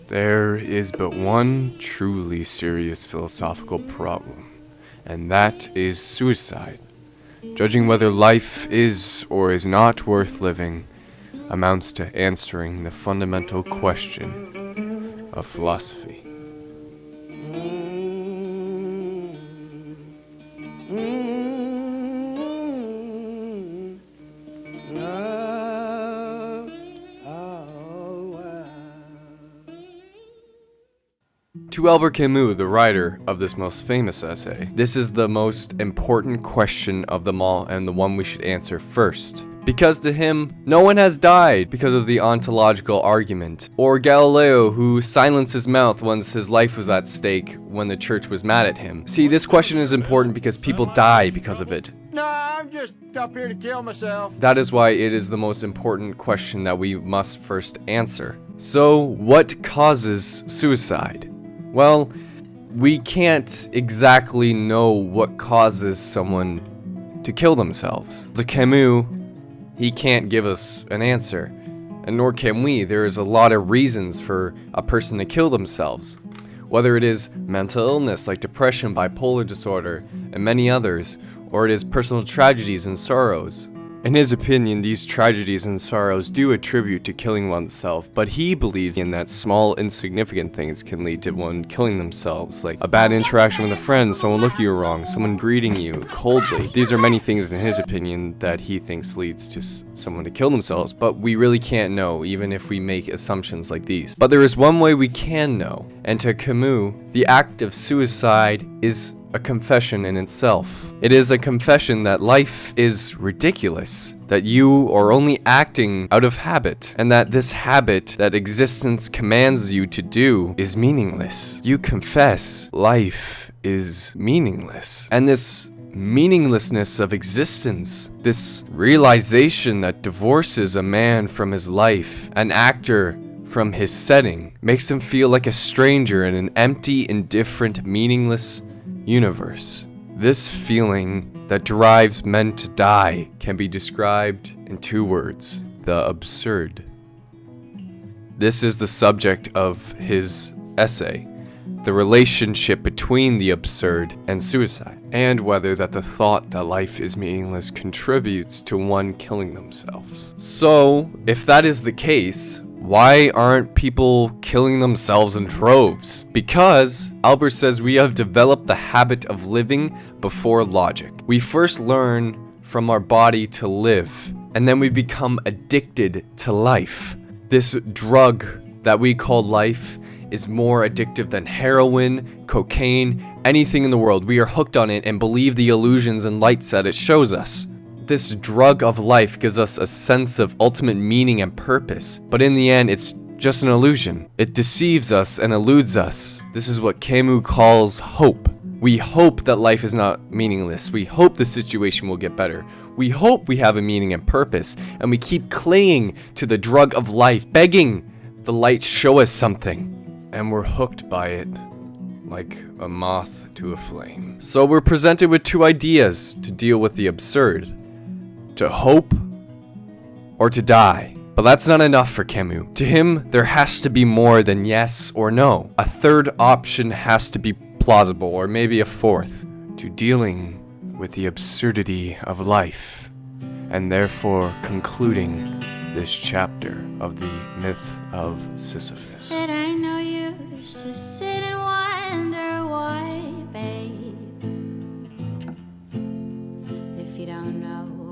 There is but one truly serious philosophical problem, and that is suicide. Judging whether life is or is not worth living amounts to answering the fundamental question of philosophy. To Albert Camus, the writer of this most famous essay, this is the most important question of them all and the one we should answer first. Because to him, no one has died because of the ontological argument. Or Galileo, who silenced his mouth once his life was at stake when the church was mad at him. See, this question is important because people die because of it. No, I'm just up here to kill myself. That is why it is the most important question that we must first answer. So, what causes suicide? Well, we can't exactly know what causes someone to kill themselves. The Camus, he can't give us an answer, and nor can we. There is a lot of reasons for a person to kill themselves, whether it is mental illness like depression, bipolar disorder, and many others, or it is personal tragedies and sorrows. In his opinion, these tragedies and sorrows do attribute to killing oneself, but he believes in that small, insignificant things can lead to one killing themselves, like a bad interaction with a friend, someone looking you wrong, someone greeting you coldly. These are many things in his opinion that he thinks leads to someone to kill themselves, but we really can't know, even if we make assumptions like these. But there is one way we can know, and to Camus, the act of suicide is a confession in itself. It is a confession that life is ridiculous, that you are only acting out of habit, and that this habit that existence commands you to do is meaningless. You confess life is meaningless. And this meaninglessness of existence, this realization that divorces a man from his life, an actor from his setting, makes him feel like a stranger in an empty, indifferent, meaningless universe. This feeling that drives men to die can be described in two words: the absurd. This is the subject of his essay, the relationship between the absurd and suicide, and whether that the thought that life is meaningless contributes to one killing themselves. So, if that is the case, why aren't people killing themselves in droves? Because Albert says we have developed the habit of living before logic. We first learn from our body to live, and then we become addicted to life. This drug that we call life is more addictive than heroin, cocaine, anything in the world. We are hooked on it and believe the illusions and lights that it shows us. This drug of life gives us a sense of ultimate meaning and purpose, but in the end, it's just an illusion. It deceives us and eludes us. This is what Camus calls hope. We hope that life is not meaningless. We hope the situation will get better. We hope we have a meaning and purpose, and we keep clinging to the drug of life, begging the light show us something, and we're hooked by it like a moth to a flame. So we're presented with two ideas to deal with the absurd: to hope or to die. But that's not enough for Camus. To him, there has to be more than yes or no. A third option has to be plausible, or maybe a fourth, to dealing with the absurdity of life, and therefore concluding this chapter of the myth of Sisyphus. It ain't no use to sit and wonder why, babe, if you don't know